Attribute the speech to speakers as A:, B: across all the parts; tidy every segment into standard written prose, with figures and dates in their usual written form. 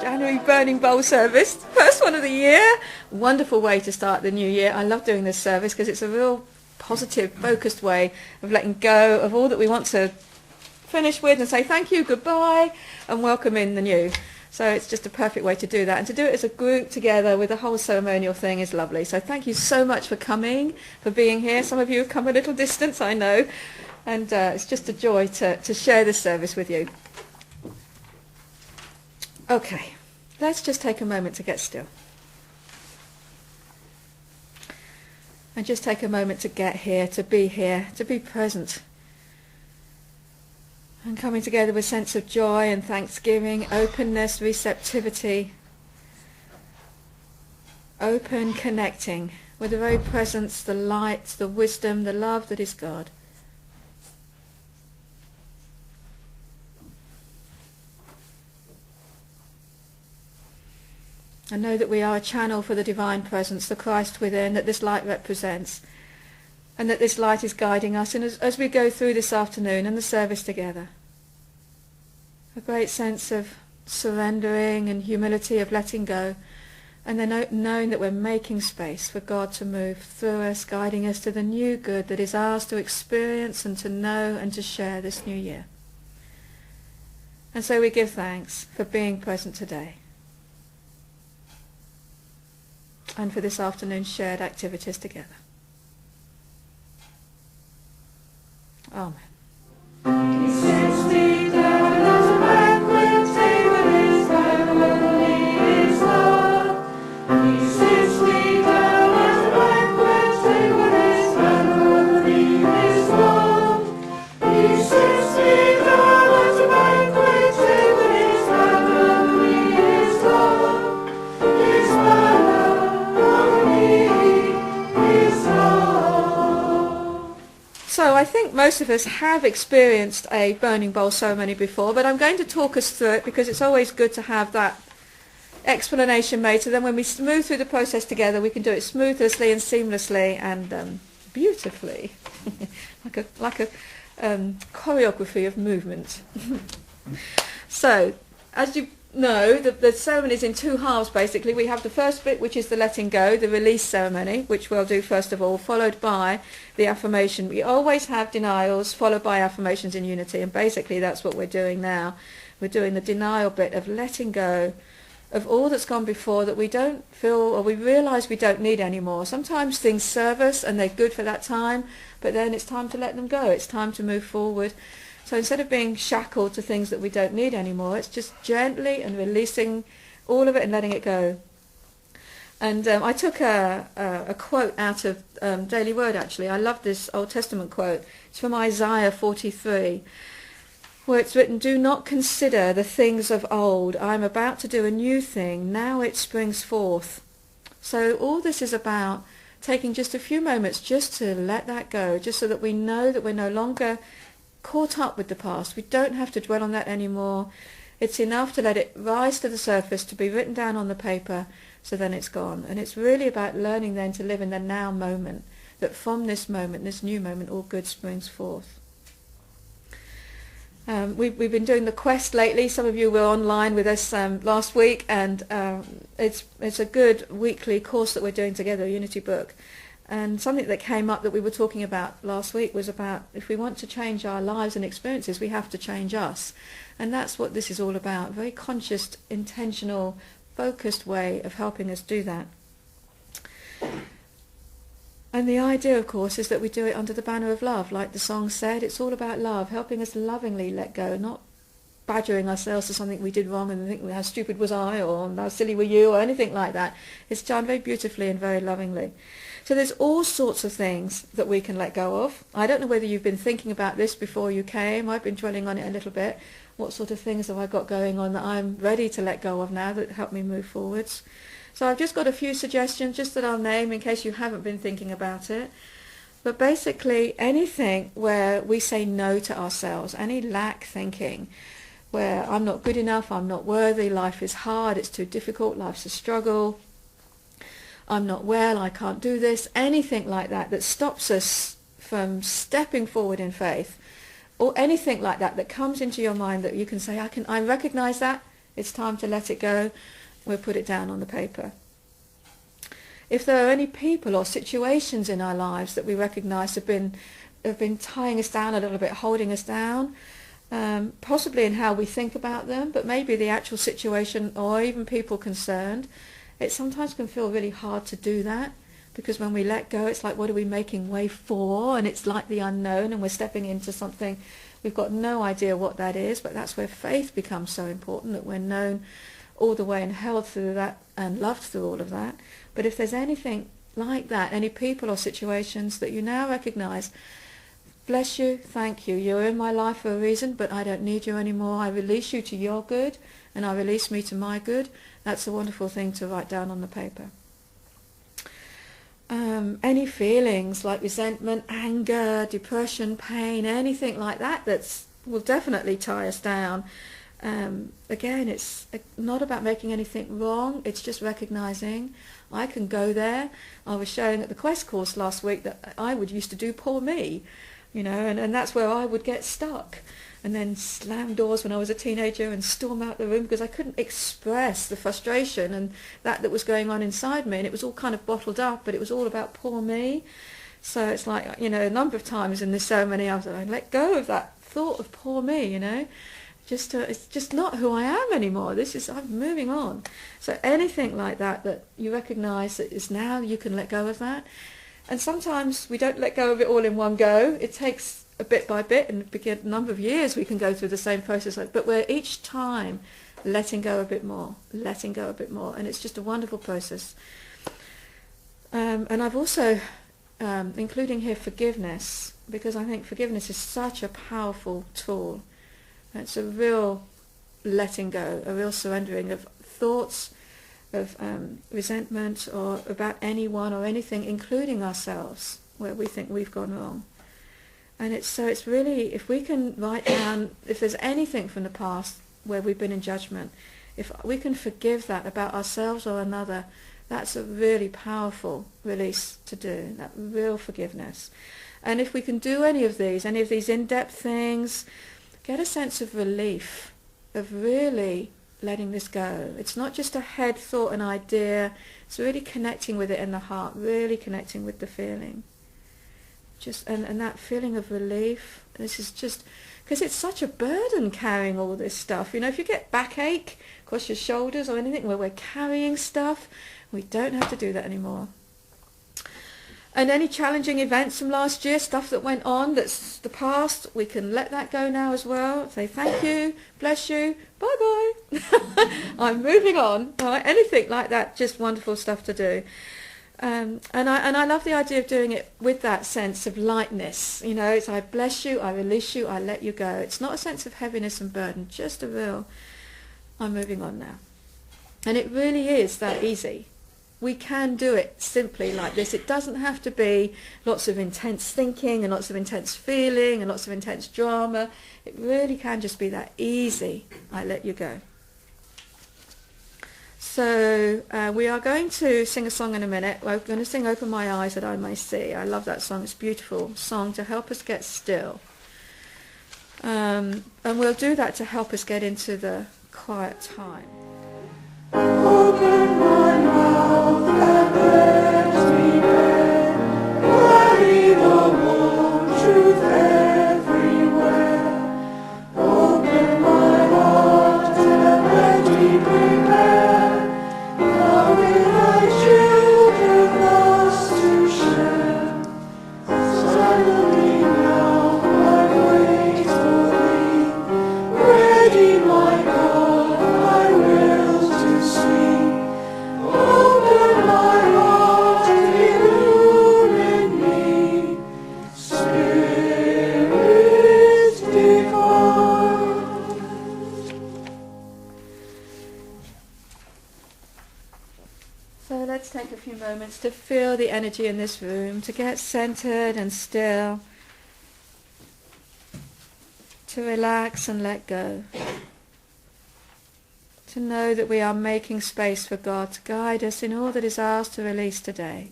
A: January Burning Bowl service, first one of the year. Wonderful way to start the new year. I love doing this service because it's a real positive, focused way of letting go of all that we want to finish with and say thank you, goodbye, and welcome in the new. So it's just a perfect way to do that. And to do it as a group together with the whole ceremonial thing is lovely. So thank you so much for coming, for being here. Some of you have come a little distance, I know. And it's just a joy to share this service with you. Okay, let's just take a moment to get still. And just take a moment to get here, to be present. And coming together with a sense of joy and thanksgiving, openness, receptivity. Open, connecting with the very presence, the light, the wisdom, the love that is God. And know that we are a channel for the divine presence, the Christ within, that this light represents. And that this light is guiding us. And as we go through this afternoon and the service together, a great sense of surrendering and humility, of letting go. And then knowing that we're making space for God to move through us, guiding us to the new good that is ours to experience and to know and to share this new year. And so we give thanks for being present today. And for this afternoon's shared activities together. Amen. So I think most of us have experienced a burning bowl ceremony before, but I'm going to talk us through it because it's always good to have that explanation made, so then when we move through the process together we can do it smoothly and seamlessly and beautifully, like a choreography of movement. So, as you know, the ceremony is in two halves basically. We have the first bit, which is the letting go, the release ceremony, which we'll do first of all, followed by the affirmation. We always have denials followed by affirmations in unity, and basically that's what we're doing now. We're doing the denial bit of letting go of all that's gone before that we don't feel or we realize we don't need anymore. Sometimes things serve us and they're good for that time, but then it's time to let them go. It's time to move forward. So instead of being shackled to things that we don't need anymore, it's just gently and releasing all of it and letting it go. And I took a quote out of Daily Word, actually. I love this Old Testament quote. It's from Isaiah 43, where it's written, "Do not consider the things of old. I am about to do a new thing. Now it springs forth." So all this is about taking just a few moments just to let that go, just so that we know that we're no longer caught up with the past. We don't have to dwell on that anymore. It's enough to let it rise to the surface, to be written down on the paper, so then it's gone. And it's really about learning then to live in the now moment, that from this moment, this new moment, all good springs forth. We've been doing the quest lately. Some of you were online with us last week, and it's a good weekly course that we're doing together, a Unity book. And something that came up that we were talking about last week was about if we want to change our lives and experiences, we have to change us. And that's what this is all about, a very conscious, intentional, focused way of helping us do that. And the idea, of course, is that we do it under the banner of love. Like the song said, it's all about love, helping us lovingly let go, not badgering ourselves for something we did wrong and think, how stupid was I, or how silly were you, or anything like that. It's done very beautifully and very lovingly. So there's all sorts of things that we can let go of. I don't know whether you've been thinking about this before you came. I've been dwelling on it a little bit. What sort of things have I got going on that I'm ready to let go of now that help me move forwards? So I've just got a few suggestions, just that I'll name in case you haven't been thinking about it. But basically anything where we say no to ourselves, any lack thinking, where I'm not good enough, I'm not worthy, life is hard, it's too difficult, life's a struggle, I'm not well, I can't do this, anything like that that stops us from stepping forward in faith, or anything like that that comes into your mind that you can say, I recognize that, It's time to let it go. We'll put it down on the paper. If there are any people or situations in our lives that we recognise have been tying us down a little bit, holding us down, possibly in how we think about them, but maybe the actual situation or even people concerned, it sometimes can feel really hard to do that, because when we let go, it's like, what are we making way for? And it's like the unknown, and we're stepping into something we've got no idea what that is. But that's where faith becomes so important, that we're known all the way and held through that and loved through all of that. But if there's anything like that, any people or situations that you now recognize, bless you, thank you, you're in my life for a reason, but I don't need you anymore. I release you to your good, and I release me to my good. That's a wonderful thing to write down on the paper. Any feelings like resentment, anger, depression, pain, anything like that will definitely tie us down. Again, it's not about making anything wrong. It's just recognizing I can go there. I was showing at the Quest course last week that I used to do poor me, and that's where I would get stuck and then slam doors when I was a teenager and storm out the room because I couldn't express the frustration and that was going on inside me, and it was all kind of bottled up, but it was all about poor me. So it's like, a number of times in this ceremony I let go of that thought of poor me, it's just not who I am anymore. I'm moving on. So anything like that you recognize that is now, you can let go of that. And sometimes we don't let go of it all in one go. It takes a bit by bit, and a number of years we can go through the same process, but we're each time letting go a bit more, and it's just a wonderful process. And I've also including here forgiveness, because I think forgiveness is such a powerful tool. It's a real letting go, a real surrendering of thoughts of resentment or about anyone or anything, including ourselves, where we think we've gone wrong. And it's really, if we can write down, if there's anything from the past where we've been in judgment, if we can forgive that about ourselves or another, that's a really powerful release to do, that real forgiveness. And if we can do any of these in-depth things, get a sense of relief, of really letting this go. It's not just a head thought, an idea, it's really connecting with it in the heart, really connecting with the feeling. And that feeling of relief, this is just, because it's such a burden carrying all this stuff. If you get backache across your shoulders or anything where we're carrying stuff, we don't have to do that anymore. And any challenging events from last year, stuff that went on, that's the past, we can let that go now as well. Say thank you, bless you, bye-bye. I'm moving on. All right? Anything like that, just wonderful stuff to do. And I love the idea of doing it with that sense of lightness. It's I bless you, I release you, I let you go. It's not a sense of heaviness and burden, just a real, I'm moving on now. And it really is that easy. We can do it simply like this. It doesn't have to be lots of intense thinking and lots of intense feeling and lots of intense drama. It really can just be that easy, I let you go. So we are going to sing a song in a minute. We're going to sing Open My Eyes That I May See. I love that song. It's a beautiful song to help us get still. And we'll do that to help us get into the quiet time. Open my mouth and let me bear, carry the warm truth everywhere. Open my heart and let me prepare, now with thy children lost to share. Silently now I wait for thee, ready my God, my will to see. Open my heart, illumine me, Spirit divine. So let's take a few moments to feel the energy in this room, to get centered and still, to relax and let go. To know that we are making space for God to guide us in all that is ours to release today.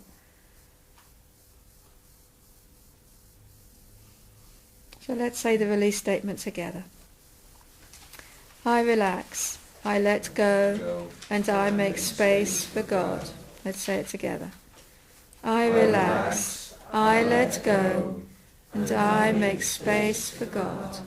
A: So let's say the release statement together. I relax I let go, and I make space for God. Let's say it together. I relax, I let go, and I make space for God.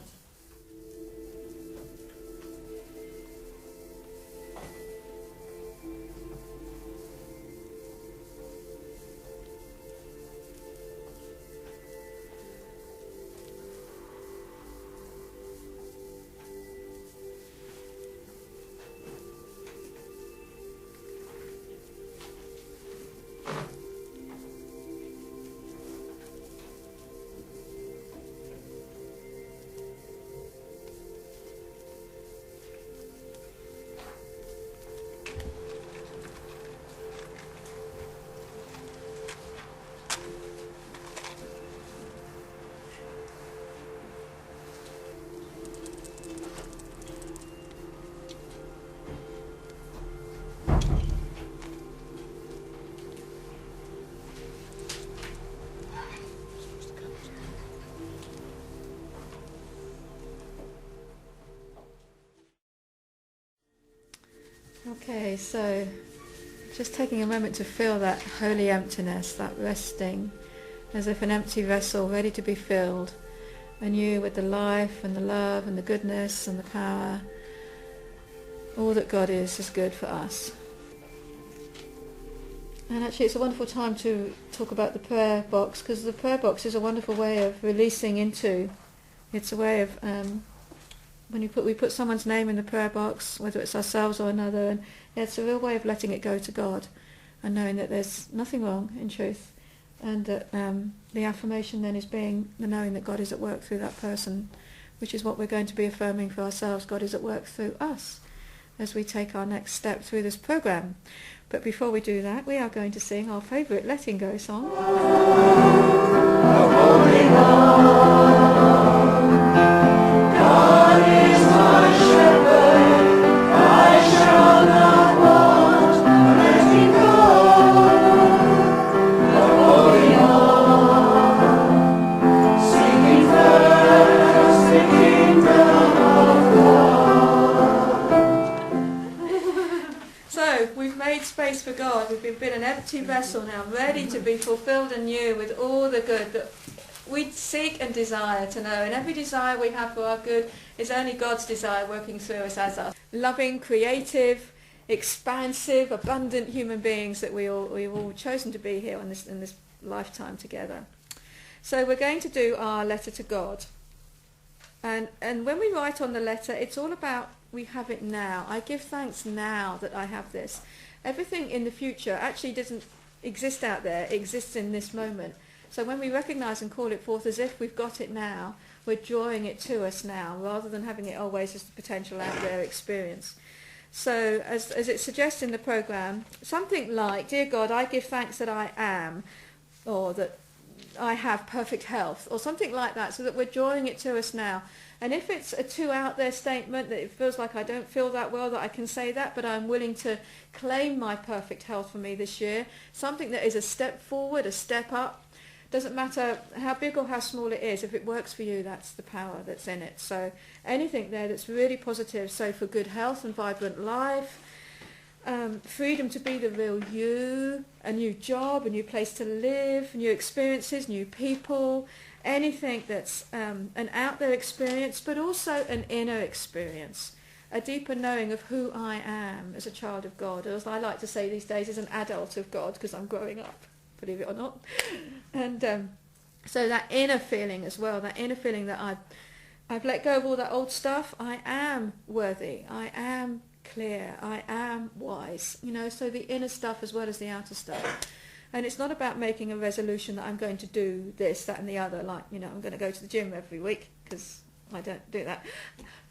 A: Okay, so just taking a moment to feel that holy emptiness, that resting, as if an empty vessel ready to be filled, anew with the life and the love and the goodness and the power. All that God is good for us. And actually it's a wonderful time to talk about the prayer box, because the prayer box is a wonderful way of releasing into. It's a way of when we put someone's name in the prayer box, whether it's ourselves or another, and it's a real way of letting it go to God and knowing that there's nothing wrong in truth, and that the affirmation then is being the knowing that God is at work through that person, which is what we're going to be affirming for ourselves. God is at work through us as we take our next step through this program. But before we do that, we are going to sing our favourite Letting Go song. Space for God. We've been an empty vessel now, ready to be fulfilled anew with all the good that we seek and desire to know. And every desire we have for our good is only God's desire working through us as us. Loving, creative, expansive, abundant human beings that we've all chosen to be here in this lifetime together. So we're going to do our letter to God. And when we write on the letter, it's all about we have it now. I give thanks now that I have this. Everything in the future actually doesn't exist out there, it exists in this moment. So when we recognise and call it forth as if we've got it now, we're drawing it to us now, rather than having it always as the potential out there experience. So as it suggests in the programme, something like, Dear God, I give thanks that I am, or that I have perfect health, or something like that, so that we're drawing it to us now. And if it's a too out there statement, that it feels like I don't feel that well, that I can say that, but I'm willing to claim my perfect health for me this year, something that is a step forward, a step up, doesn't matter how big or how small it is, if it works for you, that's the power that's in it. So anything there that's really positive, so for good health and vibrant life, freedom to be the real you, a new job, a new place to live, new experiences, new people, anything that's an out there experience, but also an inner experience, a deeper knowing of who I am as a child of God, as I like to say these days, as an adult of God, because I'm growing up, believe it or not. And so that inner feeling as well, that inner feeling that I've let go of all that old stuff. I am worthy, I am clear, I am wise, so the inner stuff as well as the outer stuff. And it's not about making a resolution that I'm going to do this, that and the other, like, I'm going to go to the gym every week, because I don't do that.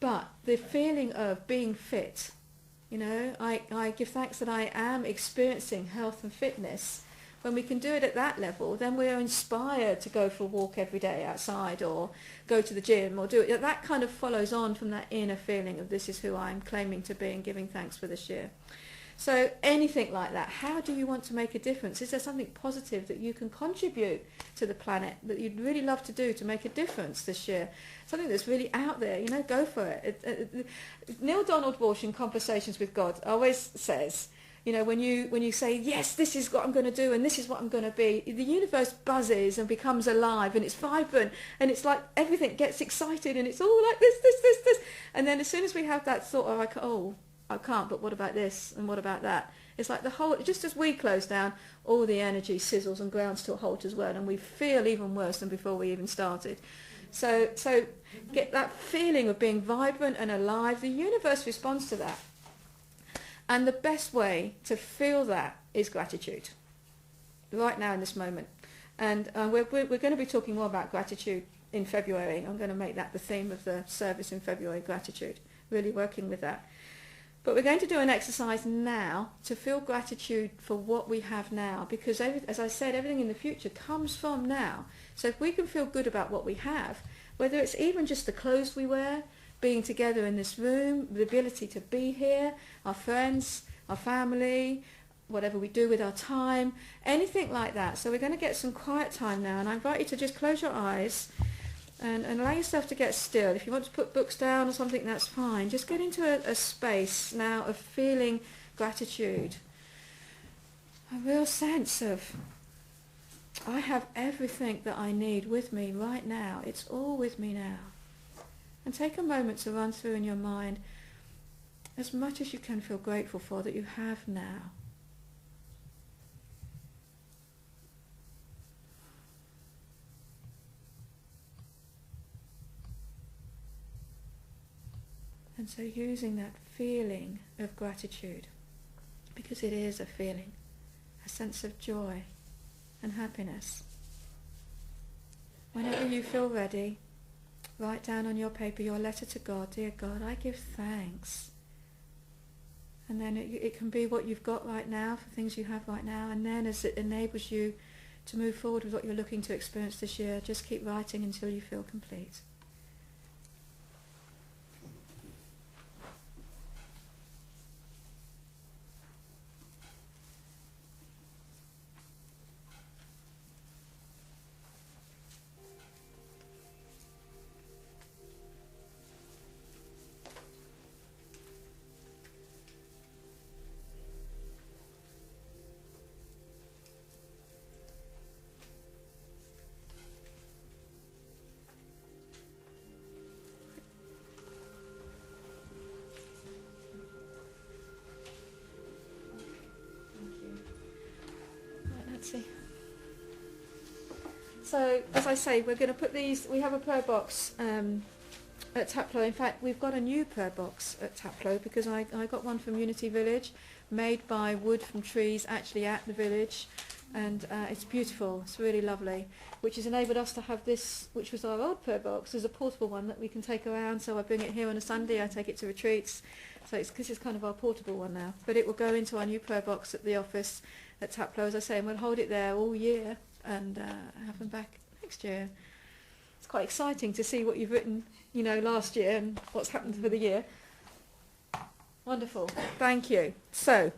A: But the feeling of being fit, I give thanks that I am experiencing health and fitness. When we can do it at that level, then we're inspired to go for a walk every day outside, or go to the gym, or do it. That kind of follows on from that inner feeling of this is who I'm claiming to be and giving thanks for this year. So anything like that. How do you want to make a difference? Is there something positive that you can contribute to the planet that you'd really love to do to make a difference this year? Something that's really out there, go for it. Neil Donald Walsh in Conversations with God always says, when you say, yes, this is what I'm going to do and this is what I'm going to be, the universe buzzes and becomes alive and it's vibrant and it's like everything gets excited and it's all like this. And then as soon as we have that thought of like, oh, I can't, but what about this and what about that? It's like just as we close down, all the energy sizzles and grounds to a halt as well, and we feel even worse than before we even started. So get that feeling of being vibrant and alive. The universe responds to that. And the best way to feel that is gratitude, right now in this moment. And we're going to be talking more about gratitude in February. I'm going to make that the theme of the service in February, gratitude, really working with that. But we're going to do an exercise now to feel gratitude for what we have now, because as I said, everything in the future comes from now. So if we can feel good about what we have, whether it's even just the clothes we wear, being together in this room, the ability to be here, our friends, our family, whatever we do with our time, anything like that. So we're going to get some quiet time now, and I invite you to just close your eyes and allow yourself to get still. If you want to put books down or something, that's fine. Just get into a space now of feeling gratitude. A real sense of, I have everything that I need with me right now. It's all with me now. And take a moment to run through in your mind as much as you can feel grateful for that you have now. And so using that feeling of gratitude, because it is a feeling, a sense of joy and happiness. Whenever you feel ready, write down on your paper your letter to God. Dear God, I give thanks. And then it can be what you've got right now, for things you have right now, and then as it enables you to move forward with what you're looking to experience this year, just keep writing until you feel complete. So, as I say, we're going to put these, we have a prayer box at Taplow. In fact, we've got a new prayer box at Taplow because I got one from Unity Village, made by wood from trees actually at the village, and it's beautiful, it's really lovely, which has enabled us to have this, which was our old prayer box, as a portable one that we can take around. So I bring it here on a Sunday, I take it to retreats, so it's kind of our portable one now. But it will go into our new prayer box at the office at Taplow, as I say, and we'll hold it there all year and have them back next year. It's quite exciting to see what you've written, last year and what's happened for the year. Wonderful, thank you. So,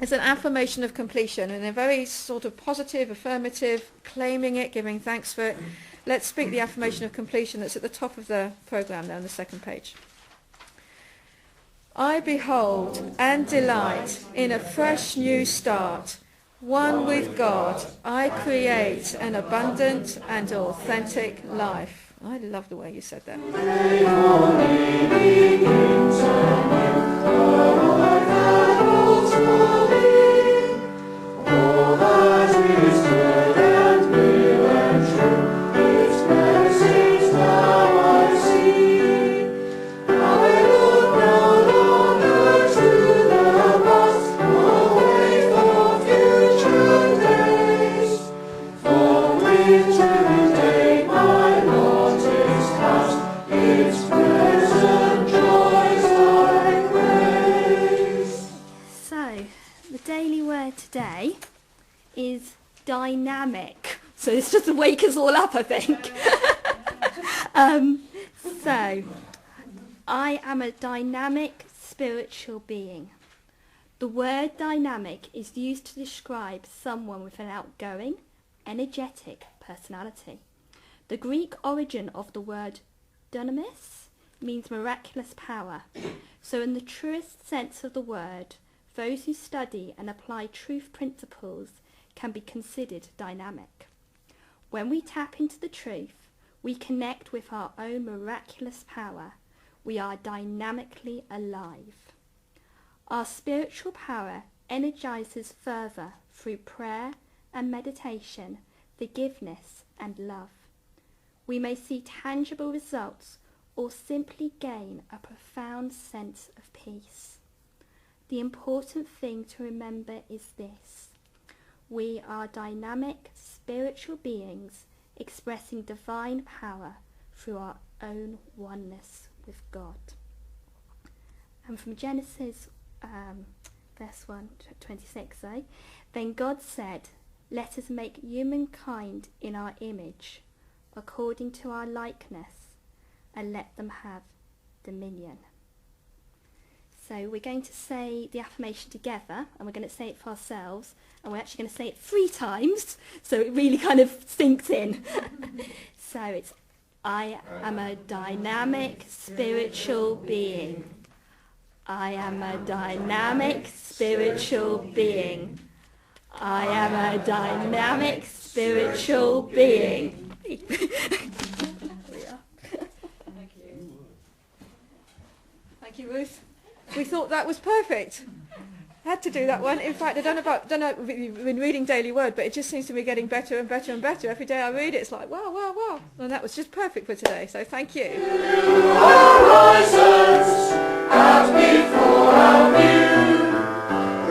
A: it's an affirmation of completion, and a very sort of positive, affirmative, claiming it, giving thanks for it. Let's speak the affirmation of completion that's at the top of the programme there on the second page. I behold and delight in a fresh new start. One with God, I create an abundant and authentic life. I love the way you said that.
B: Today is dynamic, so it's just to wake us all up, I think. So I am a dynamic spiritual being. The word dynamic is used to describe someone with an outgoing, energetic personality. The Greek origin of the word dunamis means miraculous power. So in the truest sense of the word, those who study and apply truth principles can be considered dynamic. When we tap into the truth, we connect with our own miraculous power. We are dynamically alive. Our spiritual power energizes further through prayer and meditation, forgiveness and love. We may see tangible results or simply gain a profound sense of peace. The important thing to remember is this: we are dynamic spiritual beings expressing divine power through our own oneness with God. And from Genesis verse 26, then God said, "Let us make humankind in our image, according to our likeness, and let them have dominion." So we're going to say the affirmation together, and we're going to say it for ourselves, and we're actually going to say it 3 times, so it really kind of sinks in. So it's, I am a dynamic spiritual being. I am a dynamic spiritual being. I am a dynamic spiritual being.
A: Thank you, Ruth. We thought that was perfect. I had to do that one. In fact, I don't know, we've been reading Daily Word, but it just seems to be getting better and better and better. Every day I read it, it's like, wow, wow, wow. And that was just perfect for today, so thank you.
C: Horizons out before our view,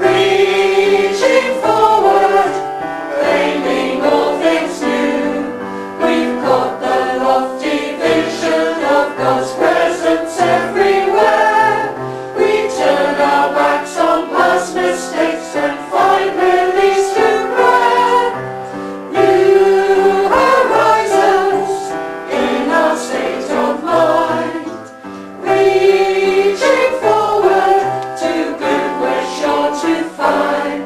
C: reaching forward, claiming all things new. We've got the lofty vision of God's presence everywhere. We turn our backs on past mistakes and find release through prayer. New horizons in our state of mind, reaching forward to good we're sure to find.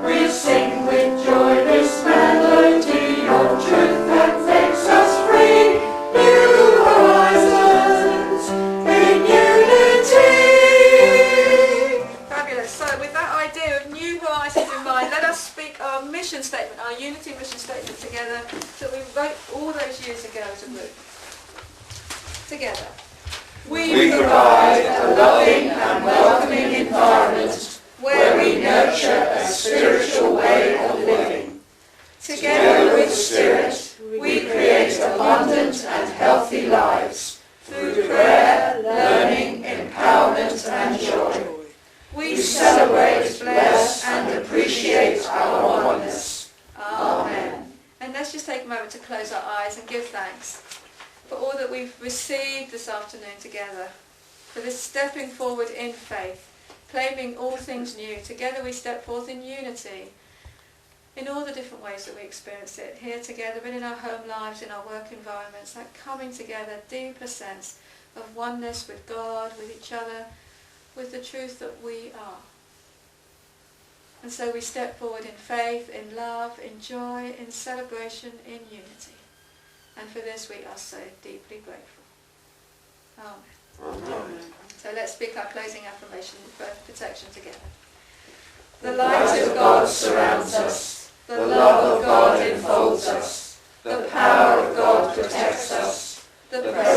C: We'll sing with joy this melody of truth that makes us free. New horizons in unity.
A: Fabulous. So with that idea of new horizons in mind, let us speak our mission statement, our unity mission statement together that we wrote all those years ago as a group. Together.
C: We provide a loving and welcoming environment where we nurture a spiritual way of living. Together with Spirit, we create abundant and healthy lives through prayer, learning, empowerment and joy. We celebrate, bless and appreciate our oneness. Amen.
A: And let's just take a moment to close our eyes and give thanks for all that we've received this afternoon together, for this stepping forward in faith, claiming all things new. Together we step forth in unity in all the different ways that we experience it, here together, but in our home lives, in our work environments, that coming together, deeper sense of oneness with God, with each other, with the truth that we are. And so we step forward in faith, in love, in joy, in celebration, in unity. And for this we are so deeply grateful. Amen.
C: Amen.
A: So let's speak our closing affirmation for protection together.
C: The light of God surrounds us. The love of God enfolds us. The power of God protects us. The presence